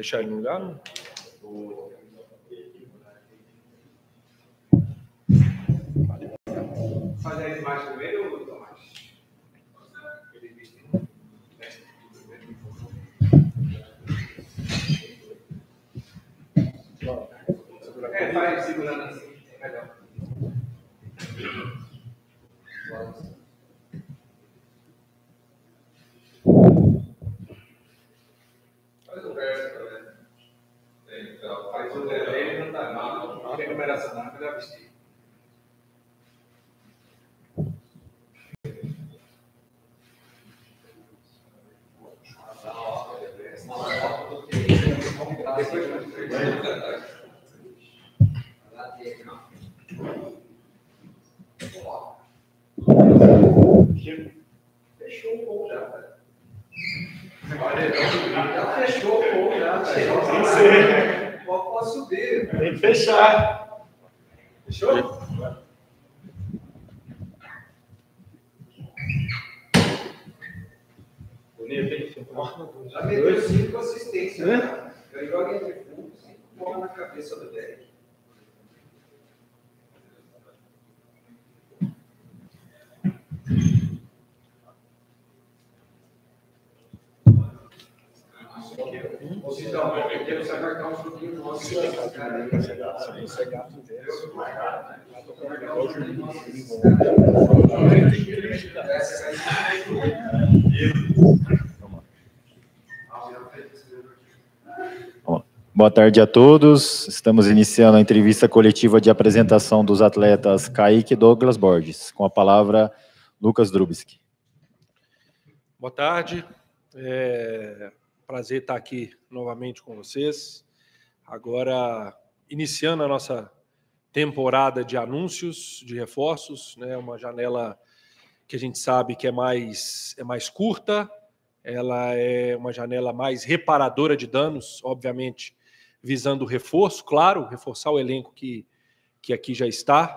Deixar ele no lugar, não? Fazer a imagem primeiro ou Tomás? Vai segurando assim, é melhor. Faz o verso, galera. Então, faz o verso. Ele não tá mal, não tem numeração, não, melhor vestir. Fechou o gol já, velho. Já fechou o gol já, velho. Pode subir. Tem que fechar. Fechou? Bonito, hein? Já meteu 5 assistências. Né? Ganhou alguém de fundo, 5 bolas na cabeça do Derek. Então, eu quero só marcar um pouquinho do nosso cara. Boa tarde a todos. Estamos iniciando a entrevista coletiva de apresentação dos atletas Kaique e Douglas Borges. Com a palavra, Lucas Drubski. Boa tarde. Prazer estar aqui novamente com vocês. Agora, iniciando a nossa temporada de anúncios, de reforços, né? Uma janela que a gente sabe que é mais curta, ela é uma janela mais reparadora de danos, obviamente, visando o reforço, claro, reforçar o elenco que aqui já está,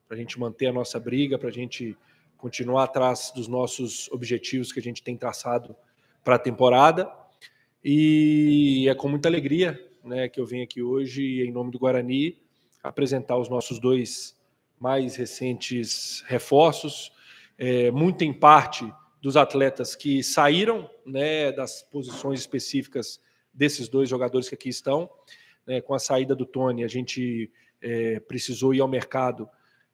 para a gente manter a nossa briga, para a gente continuar atrás dos nossos objetivos que a gente tem traçado para a temporada. E é com muita alegria, né, que eu venho aqui hoje, em nome do Guarani, apresentar os nossos 2 mais recentes reforços, muito em parte dos atletas que saíram, né, das posições específicas desses 2 jogadores que aqui estão. Com a saída do Tony, a gente precisou ir ao mercado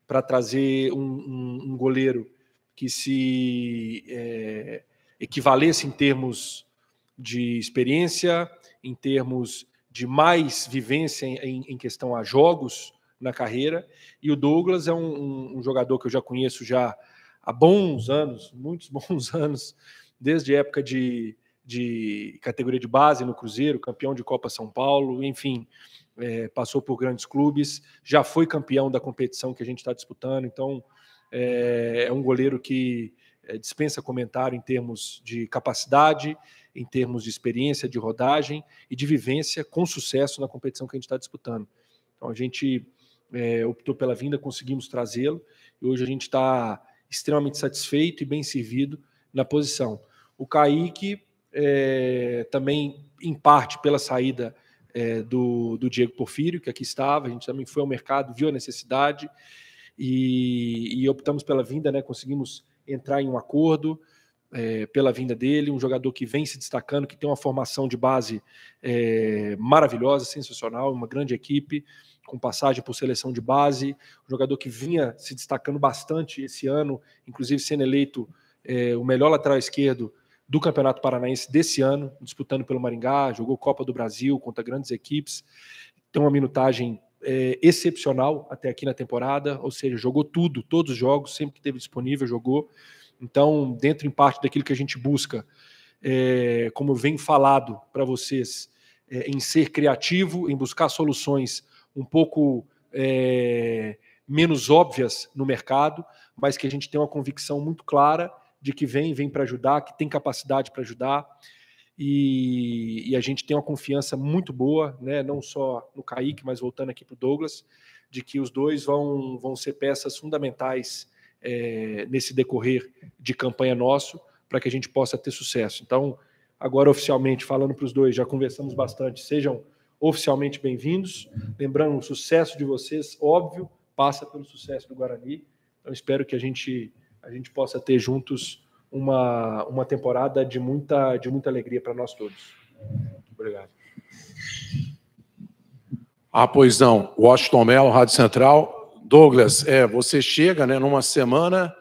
para trazer um goleiro que se equivalesse em termos de experiência, em termos de mais vivência em questão a jogos na carreira. E o Douglas é um jogador que eu já conheço já há bons anos, muitos bons anos, desde a época de categoria de base no Cruzeiro, campeão de Copa São Paulo, enfim, passou por grandes clubes, já foi campeão da competição que a gente está disputando. Então, é um goleiro que dispensa comentário em termos de capacidade, em termos de experiência, de rodagem e de vivência com sucesso na competição que a gente está disputando. Então, a gente optou pela vinda, conseguimos trazê-lo, e hoje a gente está extremamente satisfeito e bem servido na posição. O Kaique, também, em parte, pela saída do Diego Porfírio, que aqui estava, a gente também foi ao mercado, viu a necessidade, e optamos pela vinda, né, conseguimos entrar em um acordo pela vinda dele, um jogador que vem se destacando, que tem uma formação de base maravilhosa, sensacional, uma grande equipe, com passagem por seleção de base, um jogador que vinha se destacando bastante esse ano, inclusive sendo eleito o melhor lateral esquerdo do Campeonato Paranaense desse ano, disputando pelo Maringá, jogou Copa do Brasil contra grandes equipes, tem uma minutagem excepcional até aqui na temporada, ou seja, jogou tudo, todos os jogos, sempre que teve disponível, jogou. Então, dentro em parte daquilo que a gente busca, como eu venho falado para vocês, em ser criativo, em buscar soluções um pouco menos óbvias no mercado, mas que a gente tem uma convicção muito clara de que vem para ajudar, que tem capacidade para ajudar, e a gente tem uma confiança muito boa, né, não só no Kaique, mas voltando aqui para o Douglas, de que os 2 vão ser peças fundamentais nesse decorrer de campanha nosso, para que a gente possa ter sucesso. Então, agora oficialmente, falando para os dois, já conversamos bastante, sejam oficialmente bem-vindos. Lembrando, o sucesso de vocês, óbvio, passa pelo sucesso do Guarani. Eu espero que a gente possa ter juntos uma temporada de muita alegria para nós todos. Obrigado. Pois não. Washington Mello, Rádio Central. Douglas, você chega, né, numa semana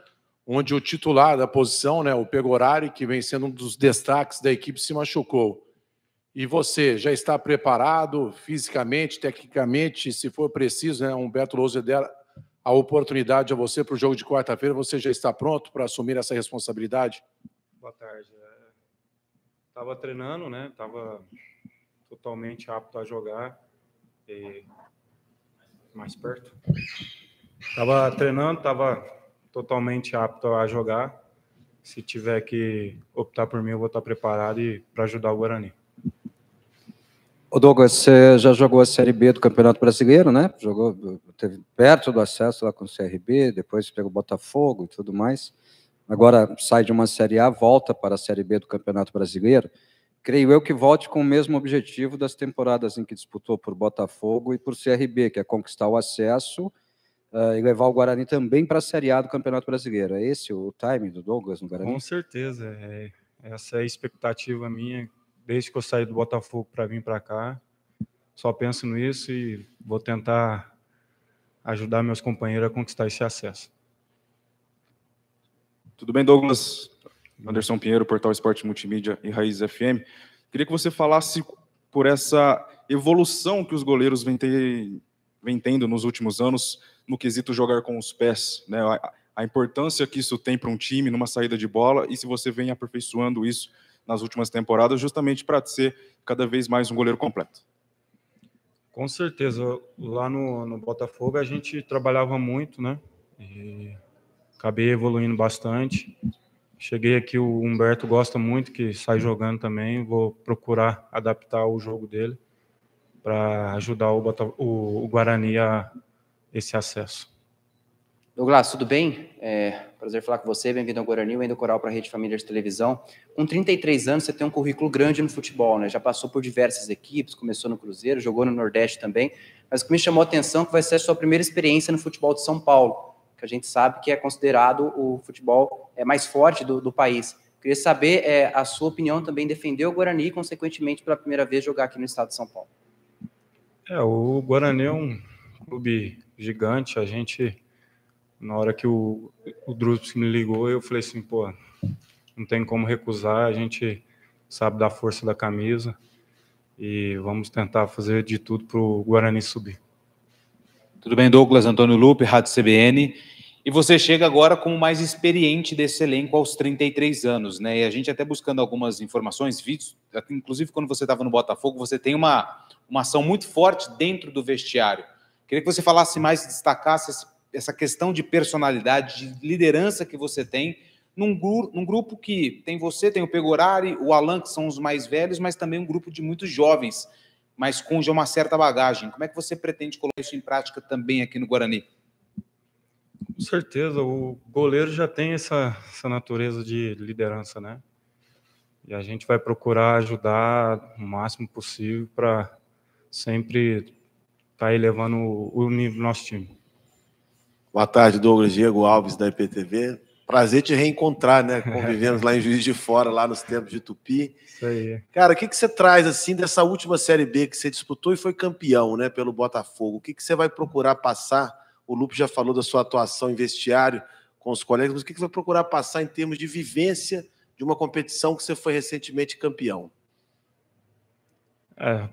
onde o titular da posição, né, o Pegorari, que vem sendo um dos destaques da equipe, se machucou. E você já está preparado fisicamente, tecnicamente, se for preciso, né, Humberto Louser der a oportunidade a você para o jogo de quarta-feira, você já está pronto para assumir essa responsabilidade? Boa tarde. Estava treinando, né? Estava totalmente apto a jogar. Mais perto. Estava treinando, estava totalmente apto a jogar. Se tiver que optar por mim, eu vou estar preparado para ajudar o Guarani. Ô Douglas, você já jogou a Série B do Campeonato Brasileiro, né? Teve perto do acesso lá com o CRB, depois pegou o Botafogo e tudo mais. Agora sai de uma Série A, volta para a Série B do Campeonato Brasileiro. Creio eu que volte com o mesmo objetivo das temporadas em que disputou por Botafogo e por CRB, que é conquistar o acesso e levar o Guarani também para a Série A do Campeonato Brasileiro. É esse o timing do Douglas no Guarani? Com certeza. Essa é a expectativa minha. Desde que eu saí do Botafogo para vir para cá, só penso nisso e vou tentar ajudar meus companheiros a conquistar esse acesso. Tudo bem, Douglas? Anderson Pinheiro, Portal Esporte Multimídia e Raiz FM. Queria que você falasse por essa evolução que os goleiros vêm tendo nos últimos anos no quesito jogar com os pés, né? A importância que isso tem para um time numa saída de bola e se você vem aperfeiçoando isso nas últimas temporadas, justamente para ser cada vez mais um goleiro completo. Com certeza. Lá no Botafogo a gente trabalhava muito, né? E acabei evoluindo bastante. Cheguei aqui, o Humberto gosta muito, que sai jogando também. Vou procurar adaptar o jogo dele para ajudar o Guarani a esse acesso. Douglas, tudo bem? Prazer falar com você, bem-vindo ao Guarani, o Wendel Coral para a Rede Família de Televisão. Com 33 anos, você tem um currículo grande no futebol, né? Já passou por diversas equipes, começou no Cruzeiro, jogou no Nordeste também, mas o que me chamou a atenção é que vai ser a sua primeira experiência no futebol de São Paulo, que a gente sabe que é considerado o futebol mais forte do país. Queria saber a sua opinião também, defender o Guarani e, consequentemente, pela primeira vez, jogar aqui no estado de São Paulo. O Guarani é um clube gigante, a gente... Na hora que o Druzzi me ligou, eu falei assim, pô, não tem como recusar, a gente sabe da força da camisa e vamos tentar fazer de tudo para o Guarani subir. Tudo bem, Douglas? Antônio Lupe, Rádio CBN. E você chega agora como o mais experiente desse elenco aos 33 anos, né? E a gente até buscando algumas informações, vídeos, inclusive quando você estava no Botafogo, você tem uma ação muito forte dentro do vestiário. Queria que você falasse mais, destacasse essa questão de personalidade, de liderança que você tem num grupo que tem você, tem o Pegorari, o Alan, que são os mais velhos, mas também um grupo de muitos jovens, mas com já uma certa bagagem. Como é que você pretende colocar isso em prática também aqui no Guarani? Com certeza, o goleiro já tem essa natureza de liderança, né? E a gente vai procurar ajudar o máximo possível para sempre estar elevando o nível do nosso time. Boa tarde, Douglas. Diego Alves, da IPTV. Prazer te reencontrar, né? Convivemos lá em Juiz de Fora, lá nos tempos de Tupi. Isso aí. Cara, o que você traz, assim, dessa última Série B que você disputou e foi campeão, né, pelo Botafogo? O que você vai procurar passar? O Lupe já falou da sua atuação em vestiário com os colegas, mas o que você vai procurar passar em termos de vivência de uma competição que você foi recentemente campeão?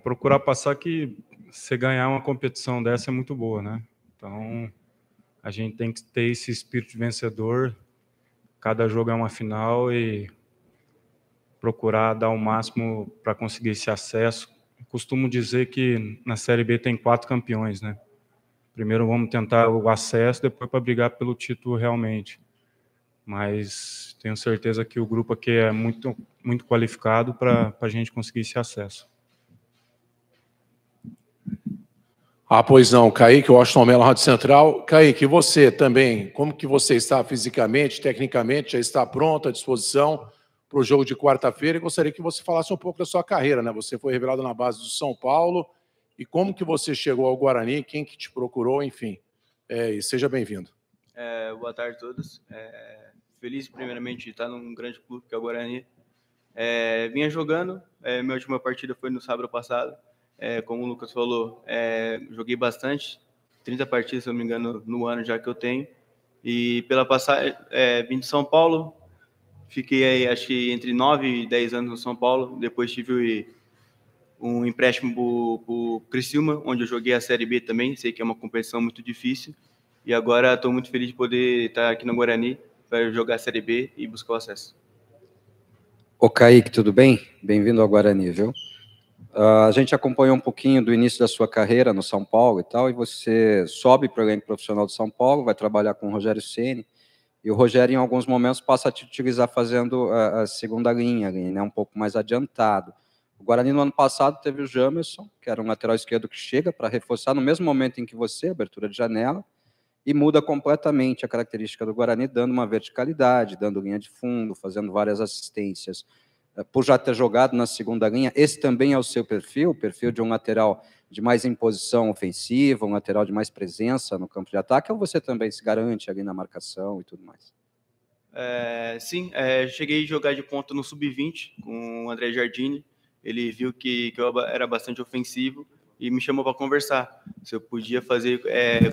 Procurar passar que você ganhar uma competição dessa é muito boa, né? Então... A gente tem que ter esse espírito vencedor, cada jogo é uma final e procurar dar o máximo para conseguir esse acesso. Costumo dizer que na Série B tem 4 campeões, né? Primeiro vamos tentar o acesso, depois para brigar pelo título realmente. Mas tenho certeza que o grupo aqui é muito, muito qualificado para a gente conseguir esse acesso. Pois não, Kaique, Washington Mello, Rádio Central. Kaique, você também, como que você está fisicamente, tecnicamente, já está pronto, à disposição para para o jogo de quarta-feira e gostaria que você falasse um pouco da sua carreira, né? Você foi revelado na base do São Paulo e como que você chegou ao Guarani, quem que te procurou, enfim. E seja bem-vindo. Boa tarde a todos. Feliz, primeiramente, de estar num grande clube que é o Guarani. Vinha jogando, minha última partida foi no sábado passado. Como o Lucas falou, joguei bastante, 30 partidas, se eu não me engano, no ano já que eu tenho. E pela passagem, vim de São Paulo, fiquei aí, acho que entre 9 e 10 anos no São Paulo. Depois tive um empréstimo para o Criciúma, onde eu joguei a Série B também. Sei que é uma competição muito difícil. E agora estou muito feliz de poder estar aqui no Guarani para jogar a Série B e buscar o acesso. Ô Kaique, tudo bem? Bem-vindo ao Guarani, viu? A gente acompanhou um pouquinho do início da sua carreira no São Paulo e tal, e você sobe para o elenco profissional do São Paulo, vai trabalhar com o Rogério Ceni, e o Rogério, em alguns momentos, passa a te utilizar fazendo a segunda linha, né, um pouco mais adiantado. O Guarani, no ano passado, teve o Jamerson, que era um lateral esquerdo que chega para reforçar no mesmo momento em que você, abertura de janela, e muda completamente a característica do Guarani, dando uma verticalidade, dando linha de fundo, fazendo várias assistências. Por já ter jogado na segunda linha, esse também é o seu perfil, o perfil de um lateral de mais imposição ofensiva, um lateral de mais presença no campo de ataque, ou você também se garante ali na marcação e tudo mais? Sim, cheguei a jogar de ponta no Sub-20 com o André Jardini. Ele viu que eu era bastante ofensivo e me chamou para conversar, se eu podia fazer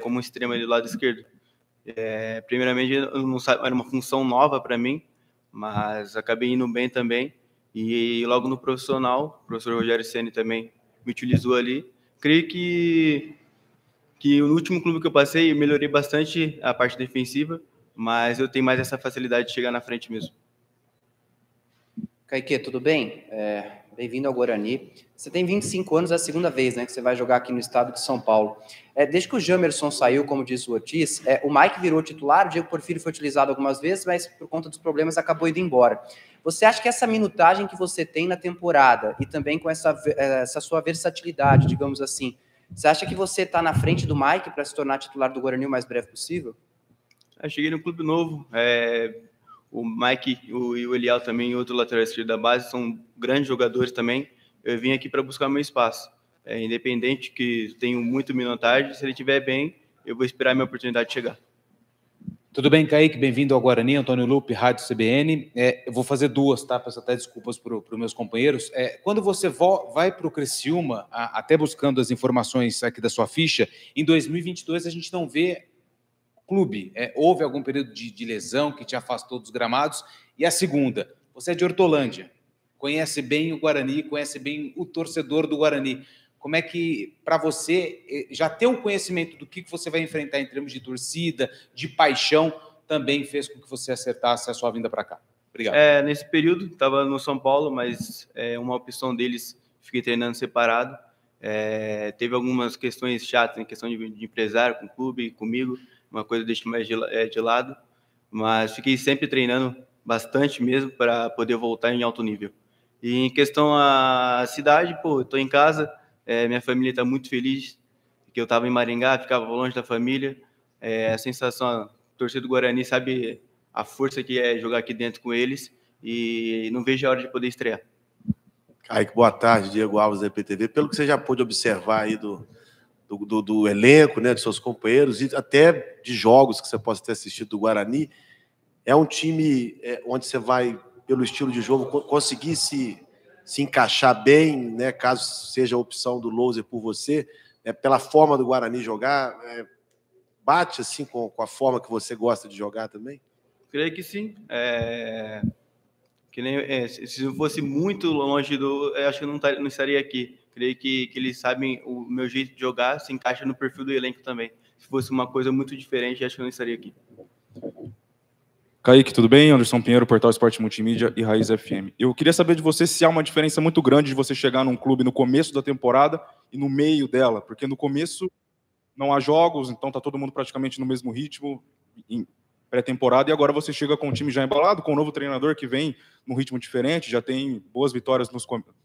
como extremo do lado esquerdo. Primeiramente, eu não sabia, era uma função nova para mim, mas acabei indo bem também. E logo no profissional, o professor Rogério Ceni também me utilizou ali. Creio que no último clube que eu passei, eu melhorei bastante a parte defensiva, mas eu tenho mais essa facilidade de chegar na frente mesmo. Kaique, tudo bem? Bem-vindo ao Guarani. Você tem 25 anos, é a segunda vez, né, que você vai jogar aqui no estado de São Paulo. Desde que o Jamerson saiu, como disse o Ortiz, o Mike virou titular, o Diego Porfírio foi utilizado algumas vezes, mas por conta dos problemas acabou indo embora. Você acha que essa minutagem que você tem na temporada e também com essa sua versatilidade, digamos assim, você acha que você está na frente do Mike para se tornar titular do Guarani o mais breve possível? Eu cheguei no clube novo, o Mike e o Eliel também, outro lateral esquerdo da base, são grandes jogadores também. Eu vim aqui para buscar meu espaço. Independente que tenho muito minutagem, se ele estiver bem, eu vou esperar a minha oportunidade de chegar. Tudo bem, Kaique? Bem-vindo ao Guarani, Antônio Lupe, Rádio CBN. Eu vou fazer duas, tá? Peço até desculpas para os meus companheiros. Quando você vai para o Criciúma, até buscando as informações aqui da sua ficha, em 2022 a gente não vê clube. Houve algum período de lesão que te afastou dos gramados? E a segunda, você é de Hortolândia, conhece bem o Guarani, conhece bem o torcedor do Guarani. Como é que, para você, já ter um conhecimento do que você vai enfrentar em termos de torcida, de paixão, também fez com que você acertasse a sua vinda para cá? Obrigado. Nesse período, estava no São Paulo, mas uma opção deles, fiquei treinando separado. Teve algumas questões chatas, em questão de empresário, com o clube, comigo, uma coisa eu deixo mais de lado, mas fiquei sempre treinando bastante mesmo para poder voltar em alto nível. E em questão à cidade, estou em casa, minha família está muito feliz, que eu estava em Maringá, ficava longe da família. A sensação, a torcida do Guarani sabe a força que é jogar aqui dentro com eles e não vejo a hora de poder estrear. Kaique, boa tarde, Diego Alves da EPTV. Pelo que você já pôde observar aí do elenco, né, de seus companheiros e até de jogos que você possa ter assistido do Guarani, é um time onde você vai, pelo estilo de jogo, conseguir se encaixar bem, né, caso seja a opção do Louser por você, pela forma do Guarani jogar, bate assim com a forma que você gosta de jogar também? Creio que sim. Que nem, se eu fosse muito longe eu acho que eu não estaria aqui. Creio que eles sabem o meu jeito de jogar, se encaixa no perfil do elenco também. Se fosse uma coisa muito diferente, acho que eu não estaria aqui. Kaique, tudo bem? Anderson Pinheiro, Portal Esporte Multimídia e Raiz FM. Eu queria saber de você se há uma diferença muito grande de você chegar num clube no começo da temporada e no meio dela, porque no começo não há jogos, então está todo mundo praticamente no mesmo ritmo, em pré-temporada, e agora você chega com um time já embalado, com um novo treinador que vem num ritmo diferente, já tem boas vitórias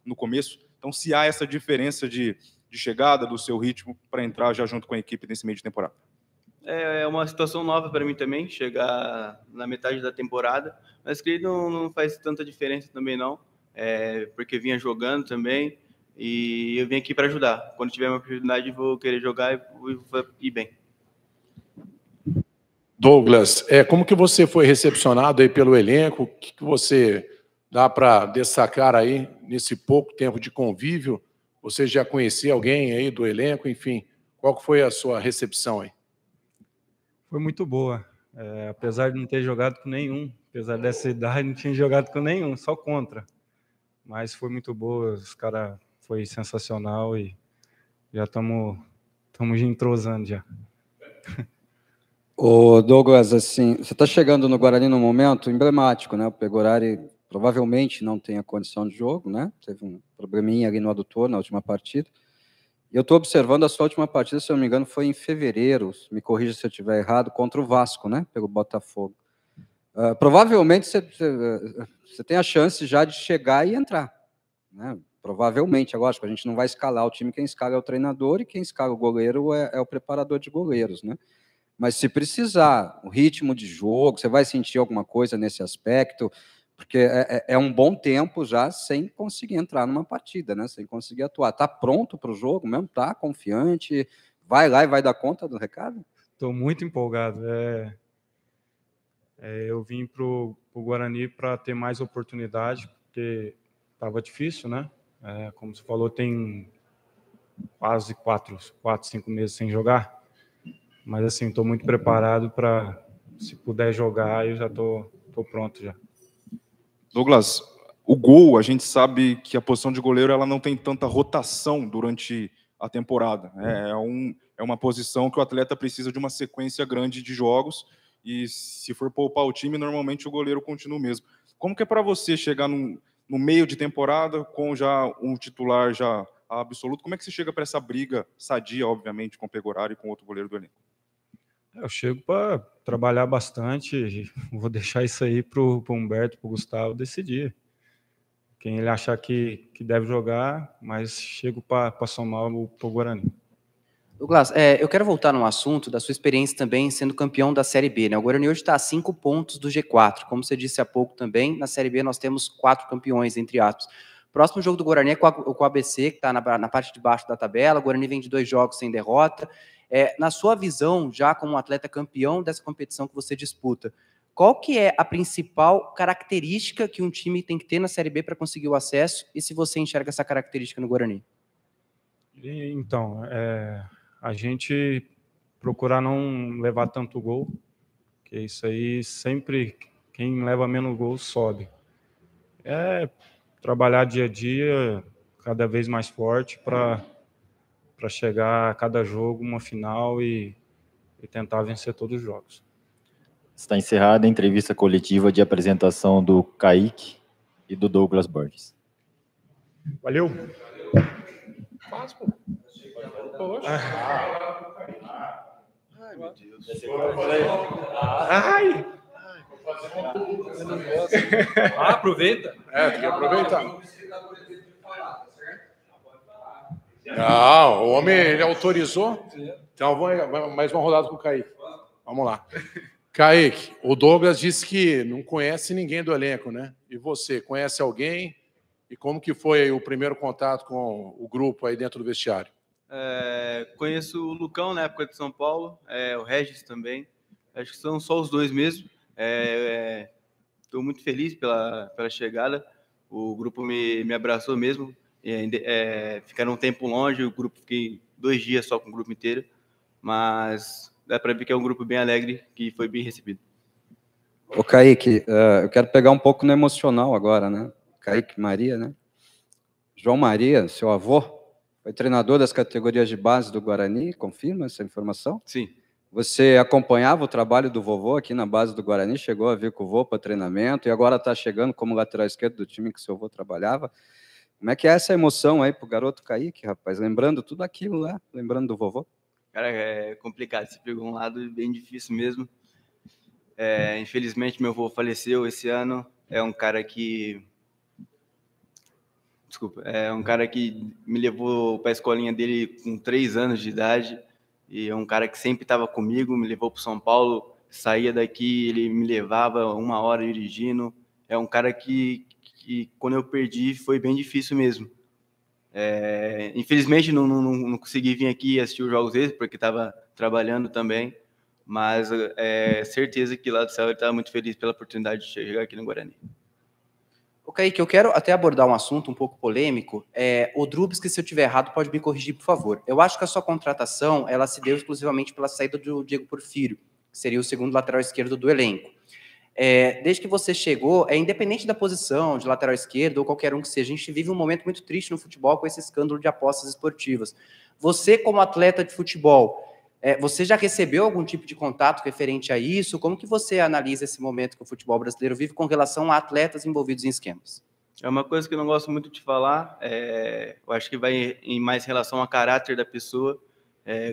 no começo. Então, se há essa diferença de chegada do seu ritmo para entrar já junto com a equipe nesse meio de temporada. é uma situação nova para mim também, chegar na metade da temporada, mas que não faz tanta diferença também não, porque vinha jogando também e eu vim aqui para ajudar. Quando tiver uma oportunidade, vou querer jogar e vou ir bem. Douglas, como que você foi recepcionado aí pelo elenco? O que você dá para destacar aí nesse pouco tempo de convívio? Você já conhecia alguém aí do elenco? Enfim, qual que foi a sua recepção aí? Foi muito boa. Apesar de não ter jogado com nenhum, apesar dessa idade, não tinha jogado com nenhum, só contra. Mas foi muito boa, os caras foi sensacional e já estamos entrosando já. Ô Douglas, assim, você está chegando no Guarani num momento emblemático, né? O Pegorari provavelmente não tem a condição de jogo, né? Teve um probleminha ali no adutor na última partida. E eu estou observando a sua última partida, se eu não me engano, foi em fevereiro, me corrija se eu estiver errado, contra o Vasco, né? Pelo Botafogo. Provavelmente você tem a chance já de chegar e entrar, né? Provavelmente, agora, a gente não vai escalar o time, quem escala é o treinador e quem escala o goleiro é o preparador de goleiros, né? Mas se precisar, o ritmo de jogo, você vai sentir alguma coisa nesse aspecto, porque é um bom tempo já sem conseguir entrar numa partida, né? Sem conseguir atuar. Está pronto para o jogo mesmo? Está confiante? Vai lá e vai dar conta do recado? Estou muito empolgado. Eu vim para o Guarani para ter mais oportunidade, porque estava difícil, né? Como você falou, tem quase 4, 5 meses sem jogar. Mas, assim, estou muito preparado para, se puder jogar, eu já estou pronto já. Douglas, o gol, a gente sabe que a posição de goleiro ela não tem tanta rotação durante a temporada. É uma posição que o atleta precisa de uma sequência grande de jogos e, se for poupar o time, normalmente o goleiro continua o mesmo. Como que é para você chegar no meio de temporada com já um titular já absoluto? Como é que você chega para essa briga sadia, obviamente, com o Pegorari e com outro goleiro do elenco? Eu chego para trabalhar bastante, vou deixar isso aí para o Humberto, para o Gustavo decidir. Quem ele achar que deve jogar, mas chego para somar o Guarani. Douglas, eu quero voltar no assunto da sua experiência também sendo campeão da Série B, né? O Guarani hoje está a 5 pontos do G4. Como você disse há pouco também, na Série B nós temos 4 campeões, entre aspas. O próximo jogo do Guarani é com o ABC, que está na parte de baixo da tabela. O Guarani vem de 2 jogos sem derrota. Na sua visão, já como um atleta campeão dessa competição que você disputa, qual que é a principal característica que um time tem que ter na Série B para conseguir o acesso e se você enxerga essa característica no Guarani? Então, a gente procurar não levar tanto gol, que isso aí sempre, quem leva menos gol sobe. Trabalhar dia a dia, cada vez mais forte para chegar a cada jogo uma final e tentar vencer todos os jogos. Está encerrada a entrevista coletiva de apresentação do Kaique e do Douglas Borges. Valeu. Faz, pô. Ai, meu Deus. Ai! Eu não gosto. Aproveita. Tem que aproveitar. Não, o homem, ele autorizou. Então, mais uma rodada com o Kaique. Vamos lá. Kaique, o Douglas disse que não conhece ninguém do elenco, né? E você, conhece alguém? E como que foi o primeiro contato com o grupo aí dentro do vestiário? Conheço o Lucão na época de São Paulo, o Regis também. Acho que são só os dois mesmo. Estou muito feliz pela chegada. O grupo me abraçou mesmo. Ficaram um tempo longe, o grupo fiquei 2 dias só com o grupo inteiro. Mas dá para ver que é um grupo bem alegre, que foi bem recebido. Ô Kaique, eu quero pegar um pouco no emocional agora, né? Kaique Maria, né? João Maria, seu avô, foi treinador das categorias de base do Guarani, confirma essa informação? Sim. Você acompanhava o trabalho do vovô aqui na base do Guarani, chegou a vir com o vovô para treinamento e agora está chegando como lateral esquerdo do time que seu avô trabalhava. Como é que é essa emoção aí pro garoto Kaique, rapaz? Lembrando tudo aquilo lá, lembrando do vovô? Cara, é complicado. Você pegou um lado bem difícil mesmo. Infelizmente, meu avô faleceu esse ano. É um cara que me levou para a escolinha dele com 3 anos de idade. E é um cara que sempre estava comigo, me levou para São Paulo, saía daqui, ele me levava 1 hora dirigindo. É um cara que quando eu perdi foi bem difícil mesmo. Infelizmente não consegui vir aqui assistir os jogos dele, porque estava trabalhando também, mas certeza que lá do céu ele estava muito feliz pela oportunidade de chegar aqui no Guarani. Ok, que eu quero até abordar um assunto um pouco polêmico. O Drubsky, se eu estiver errado, pode me corrigir, por favor. Eu acho que a sua contratação ela se deu exclusivamente pela saída do Diego Porfírio, que seria o segundo lateral esquerdo do elenco. Desde que você chegou, independente da posição, de lateral esquerdo ou qualquer um que seja, a gente vive um momento muito triste no futebol com esse escândalo de apostas esportivas. Você, como atleta de futebol, você já recebeu algum tipo de contato referente a isso? Como que você analisa esse momento que o futebol brasileiro vive com relação a atletas envolvidos em esquemas? É uma coisa que eu não gosto muito de falar, eu acho que vai em mais relação a caráter da pessoa.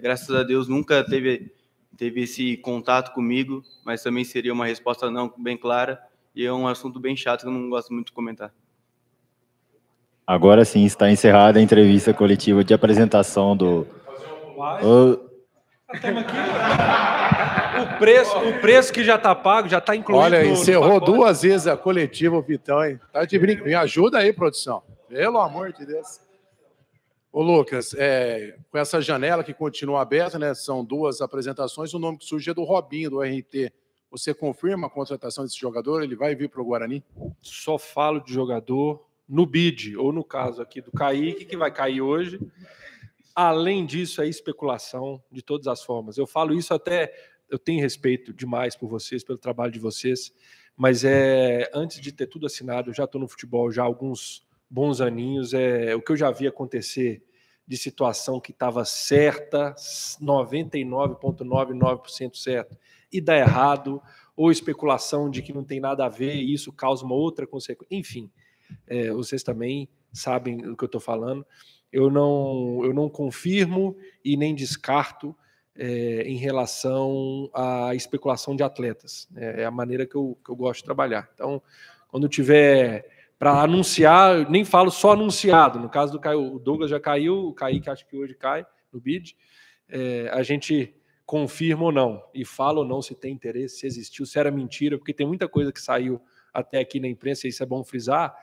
Graças a Deus nunca teve esse contato comigo, mas também seria uma resposta não bem clara, e é um assunto bem chato que eu não gosto muito de comentar. Agora sim está encerrada a entrevista coletiva de apresentação do... Estamos aqui. O preço que já está pago, já está incluído. Olha, encerrou 2 vezes a coletiva, o Vitão, hein? Tá de brinco. Me ajuda aí, produção. Pelo amor de Deus. Ô, Lucas, com essa janela que continua aberta, né? São 2 apresentações, o nome que surge é do Robinho, do RT. Você confirma a contratação desse jogador? Ele vai vir para o Guarani? Só falo de jogador no bid, ou no caso aqui do Kaique, que vai cair hoje. Além disso, é especulação de todas as formas. Eu falo isso até... Eu tenho respeito demais por vocês, pelo trabalho de vocês, mas antes de ter tudo assinado, eu já estou no futebol já há alguns bons aninhos. O que eu já vi acontecer de situação que estava certa, 99,99% certo, e dá errado, ou especulação de que não tem nada a ver e isso causa uma outra consequência. Enfim, vocês também sabem do que eu estou falando. Eu não confirmo e nem descarto em relação à especulação de atletas. É a maneira que eu gosto de trabalhar. Então, quando tiver para anunciar, eu nem falo só anunciado. No caso do Caio, o Douglas já caiu, o Kaique acho que hoje cai no bid. A gente confirma ou não, e fala ou não se tem interesse, se existiu, se era mentira, porque tem muita coisa que saiu até aqui na imprensa, e isso é bom frisar,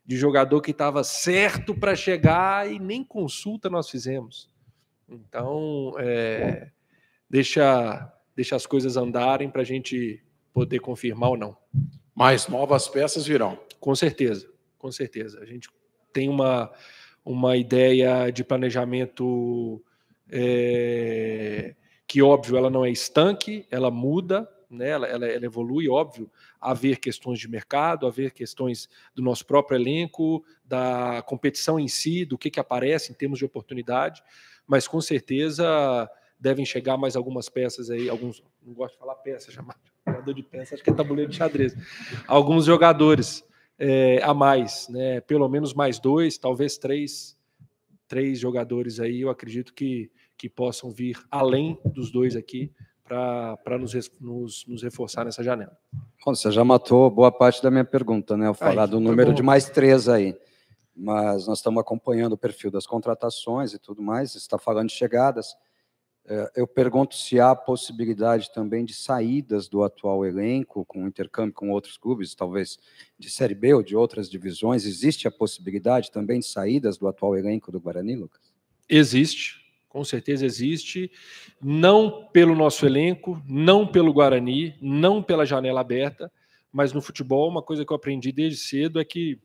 de jogador que estava certo para chegar e nem consulta nós fizemos. Então, deixa as coisas andarem para a gente poder confirmar ou não. Mais novas peças virão. Com certeza, com certeza. A gente tem uma ideia de planejamento que, óbvio, ela não é estanque, ela muda, né? Ela evolui, óbvio, haver questões de mercado, haver questões do nosso próprio elenco, da competição em si, do que aparece em termos de oportunidade, mas com certeza devem chegar mais algumas peças aí, alguns, não gosto de falar peça, jogador de peça, acho que é tabuleiro de xadrez, alguns jogadores a mais, né? Pelo menos mais 2, talvez 3 jogadores aí, eu acredito que possam vir além dos 2 aqui, para nos reforçar nessa janela. Bom, você já matou boa parte da minha pergunta, né? Eu falar do número de mais 3 aí. Mas nós estamos acompanhando o perfil das contratações e tudo mais. Você está falando de chegadas. Eu pergunto se há possibilidade também de saídas do atual elenco, com intercâmbio com outros clubes, talvez de Série B ou de outras divisões. Existe a possibilidade também de saídas do atual elenco do Guarani, Lucas? Existe. Com certeza existe, não pelo nosso elenco, não pelo Guarani, não pela janela aberta, mas no futebol uma coisa que eu aprendi desde cedo é que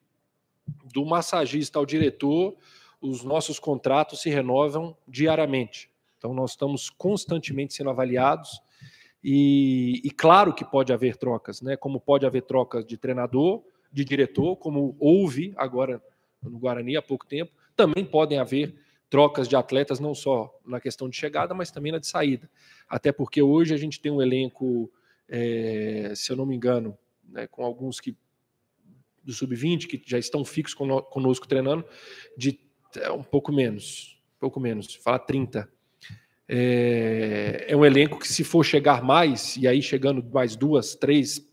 do massagista ao diretor, os nossos contratos se renovam diariamente. Então nós estamos constantemente sendo avaliados e claro que pode haver trocas, né? Como pode haver trocas de treinador, de diretor, como houve agora no Guarani há pouco tempo, também podem haver trocas de atletas, não só na questão de chegada, mas também na de saída. Até porque hoje a gente tem um elenco, se eu não me engano, né, com alguns do Sub-20, que já estão fixos conosco treinando, de um pouco menos, fala 30. É um elenco que, se for chegar mais, e aí chegando mais 2, 3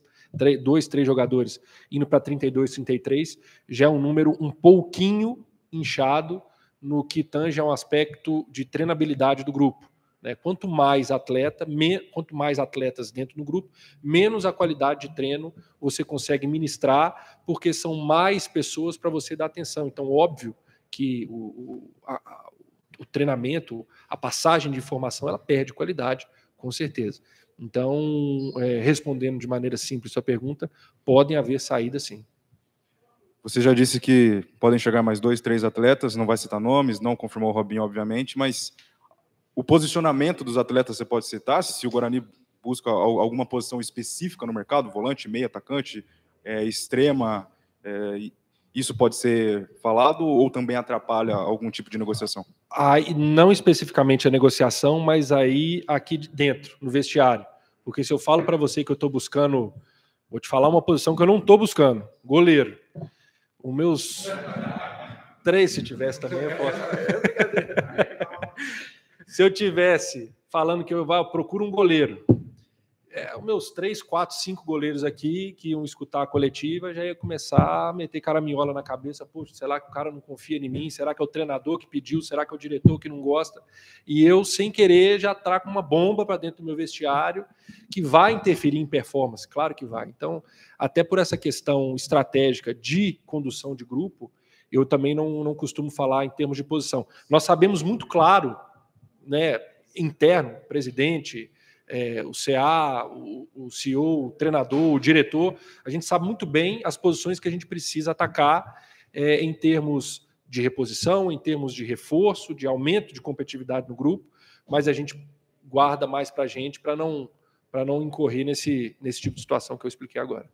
jogadores, indo para 32, 33, já é um número um pouquinho inchado, no que tange a um aspecto de treinabilidade do grupo. né? Quanto mais atletas dentro do grupo, menos a qualidade de treino você consegue ministrar, porque são mais pessoas para você dar atenção. Então, óbvio que o treinamento, a passagem de informação, ela perde qualidade, com certeza. Então, respondendo de maneira simples a sua pergunta, podem haver saídas, sim. Você já disse que podem chegar mais 2, 3 atletas, não vai citar nomes, não confirmou o Robinho, obviamente, mas o posicionamento dos atletas você pode citar? Se o Guarani busca alguma posição específica no mercado, volante, meio, atacante, extrema, isso pode ser falado ou também atrapalha algum tipo de negociação? Não especificamente a negociação, mas aí aqui dentro, no vestiário. Porque se eu falo para você que eu estou buscando, vou te falar uma posição que eu não estou buscando, goleiro. Os meus 3, se tivesse também, eu posso. Se eu tivesse falando que eu procuro um goleiro, os meus 3, 4, 5 goleiros aqui que iam escutar a coletiva já ia começar a meter caraminhola na cabeça. Poxa, será que o cara não confia em mim? Será que é o treinador que pediu? Será que é o diretor que não gosta? E eu, sem querer, já trago uma bomba para dentro do meu vestiário que vai interferir em performance. Claro que vai. Então, até por essa questão estratégica de condução de grupo, eu também não costumo falar em termos de posição. Nós sabemos muito claro, né, interno, presidente, o CA, o CEO, o treinador, o diretor, a gente sabe muito bem as posições que a gente precisa atacar em termos de reposição, em termos de reforço, de aumento de competitividade no grupo, mas a gente guarda mais para a gente para não incorrer nesse tipo de situação que eu expliquei agora.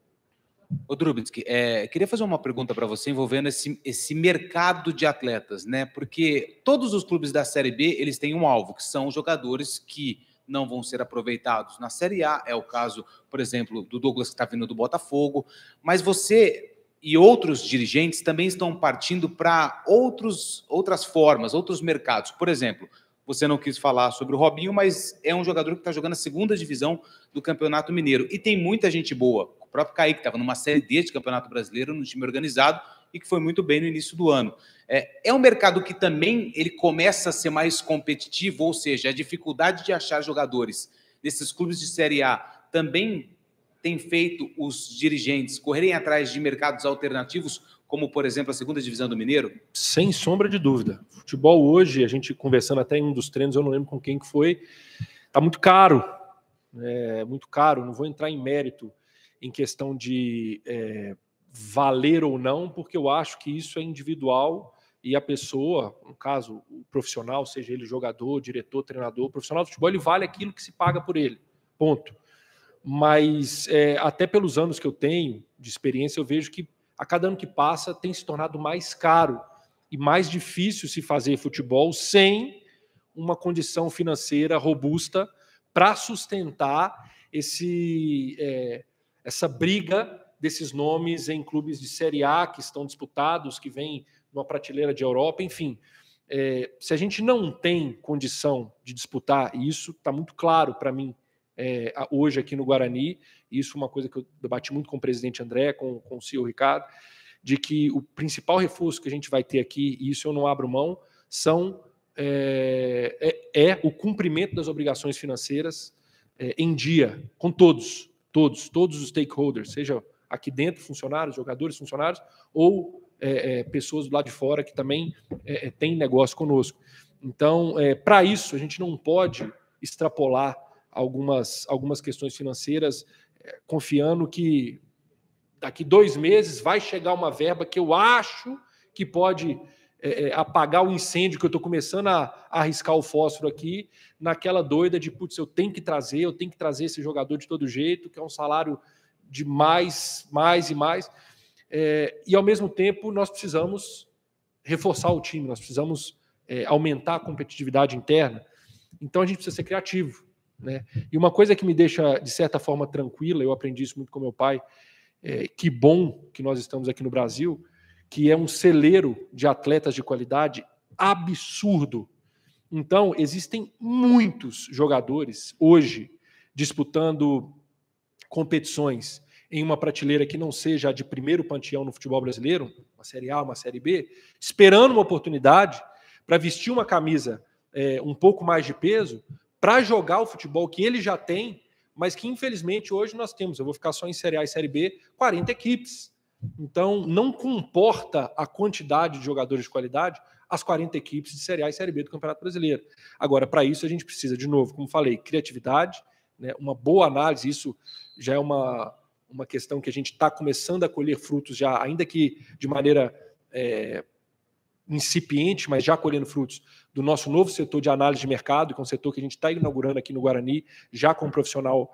Ô Drubinski, queria fazer uma pergunta para você envolvendo esse mercado de atletas, né? Porque todos os clubes da Série B, eles têm um alvo, que são os jogadores que não vão ser aproveitados na Série A. É o caso, por exemplo, do Douglas, que está vindo do Botafogo. Mas você e outros dirigentes também estão partindo para outras formas, outros mercados. Por exemplo, você não quis falar sobre o Robinho, mas é um jogador que está jogando a 2ª divisão do Campeonato Mineiro. E tem muita gente boa. O próprio Kaique estava numa Série D de Campeonato Brasileiro, no time organizado, e que foi muito bem no início do ano. É um mercado que também ele começa a ser mais competitivo, ou seja, a dificuldade de achar jogadores nesses clubes de Série A também tem feito os dirigentes correrem atrás de mercados alternativos, como, por exemplo, a 2ª divisão do Mineiro? Sem sombra de dúvida. Futebol hoje, a gente conversando até em um dos treinos, eu não lembro com quem que foi, está muito caro. Muito caro, não vou entrar em mérito em questão de valer ou não, porque eu acho que isso é individual e a pessoa, no caso, o profissional, seja ele jogador, diretor, treinador, o profissional do futebol, ele vale aquilo que se paga por ele, ponto. Mas até pelos anos que eu tenho de experiência, eu vejo que a cada ano que passa tem se tornado mais caro e mais difícil se fazer futebol sem uma condição financeira robusta para sustentar essa briga desses nomes em clubes de Série A que estão disputados, que vêm numa prateleira de Europa, enfim. Se a gente não tem condição de disputar, e isso está muito claro para mim hoje aqui no Guarani, isso é uma coisa que eu debati muito com o presidente André, com o CEO Ricardo, de que o principal reforço que a gente vai ter aqui, e isso eu não abro mão, o cumprimento das obrigações financeiras em dia, com todos os stakeholders, seja aqui dentro, funcionários, jogadores, funcionários, ou pessoas do lado de fora que também têm negócio conosco. Então, para isso, a gente não pode extrapolar algumas questões financeiras, confiando que daqui 2 meses vai chegar uma verba que eu acho que pode apagar o incêndio que eu estou começando a arriscar o fósforo aqui, naquela doida de, putz, eu tenho que trazer esse jogador de todo jeito, que é um salário de mais e mais. E, ao mesmo tempo, nós precisamos reforçar o time, nós precisamos aumentar a competitividade interna. Então, a gente precisa ser criativo, né? E uma coisa que me deixa, de certa forma, tranquila, eu aprendi isso muito com meu pai, que bom que nós estamos aqui no Brasil, que é um celeiro de atletas de qualidade absurdo. Então, existem muitos jogadores hoje disputando competições em uma prateleira que não seja a de primeiro panteão no futebol brasileiro, uma Série A, uma Série B, esperando uma oportunidade para vestir uma camisa um pouco mais de peso, para jogar o futebol que ele já tem, mas que infelizmente hoje nós temos, eu vou ficar só em Série A e Série B, 40 equipes. Então não comporta a quantidade de jogadores de qualidade as 40 equipes de Série A e Série B do Campeonato Brasileiro. Agora, para isso a gente precisa, de novo, como falei, criatividade, né, uma boa análise, isso já é uma questão que a gente está começando a colher frutos já, ainda que de maneira incipiente, mas já colhendo frutos do nosso novo setor de análise de mercado, que é um setor que a gente está inaugurando aqui no Guarani, já com um profissional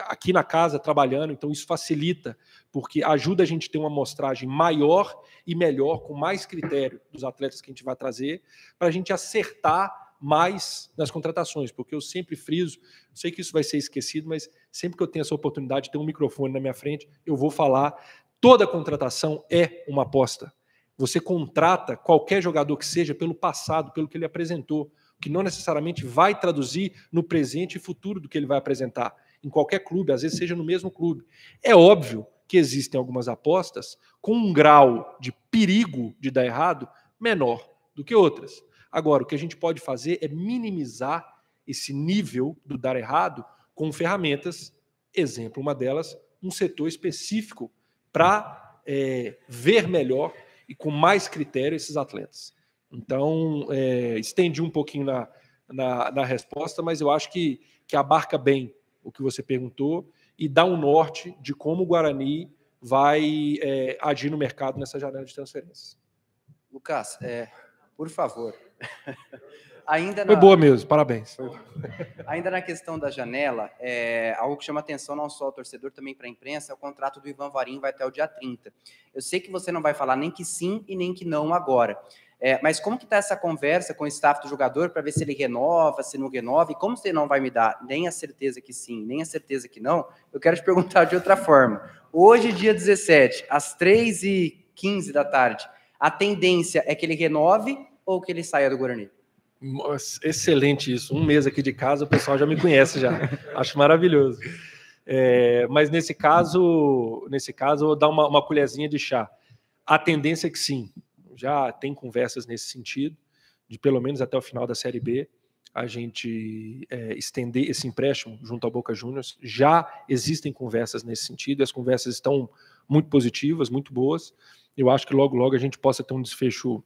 aqui na casa trabalhando, então isso facilita, porque ajuda a gente a ter uma amostragem maior e melhor, com mais critério dos atletas que a gente vai trazer, para a gente acertar mais nas contratações, porque eu sempre friso, sei que isso vai ser esquecido, mas sempre que eu tenho essa oportunidade de ter um microfone na minha frente, eu vou falar, toda contratação é uma aposta. Você contrata qualquer jogador que seja pelo passado, pelo que ele apresentou, que não necessariamente vai traduzir no presente e futuro do que ele vai apresentar, em qualquer clube, às vezes seja no mesmo clube. É óbvio que existem algumas apostas com um grau de perigo de dar errado menor do que outras. Agora, o que a gente pode fazer é minimizar esse nível do dar errado com ferramentas, exemplo, uma delas, um setor específico para ver melhor e com mais critério esses atletas. Então, estendi um pouquinho na resposta, mas eu acho que abarca bem o que você perguntou e dá um norte de como o Guarani vai agir no mercado nessa janela de transferências. Lucas, por favor. Ainda Foi boa mesmo, parabéns. Ainda na questão da janela, algo que chama atenção não só ao torcedor, também para a imprensa, é o contrato do Ivan Varim, vai até o dia 30. Eu sei que você não vai falar nem que sim e nem que não agora, mas como que está essa conversa com o staff do jogador para ver se ele renova, se não renova, e como você não vai me dar nem a certeza que sim, nem a certeza que não, eu quero te perguntar de outra forma. Hoje, dia 17, às 3h15 da tarde, a tendência é que ele renove ou que ele saia do Guarani? Excelente isso. Um mês aqui de casa, o pessoal já me conhece já. Acho maravilhoso. Mas nesse caso, eu vou dar uma colherzinha de chá. A tendência é que sim. Já tem conversas nesse sentido, de pelo menos até o final da Série B, a gente estender esse empréstimo junto ao Boca Juniors. Já existem conversas nesse sentido, e as conversas estão muito positivas, muito boas. Eu acho que logo, logo a gente possa ter um desfecho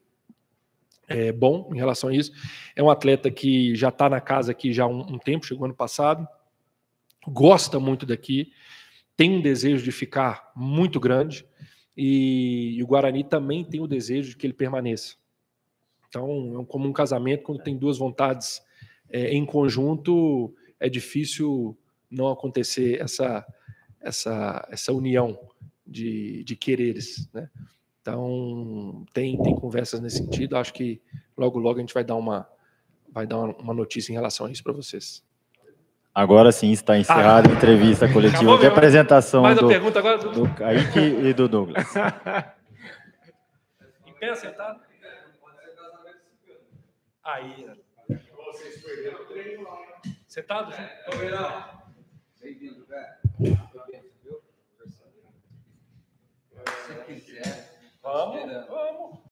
bom em relação a isso. É um atleta que já está na casa aqui já há um tempo, chegou ano passado, gosta muito daqui, tem um desejo de ficar muito grande, e o Guarani também tem o desejo de que ele permaneça. Então, é como um casamento, quando tem duas vontades em conjunto, é difícil não acontecer essa união de quereres, né? Então, tem conversas nesse sentido. Acho que logo, logo a gente vai dar uma notícia em relação a isso para vocês. Agora sim está encerrada a entrevista coletiva de apresentação do Kaique e do Douglas. Em pé, sentado? Aí. Vocês perderam o treino lá. Sentado? Bem-vindo, velho. Se quiser. Vamos.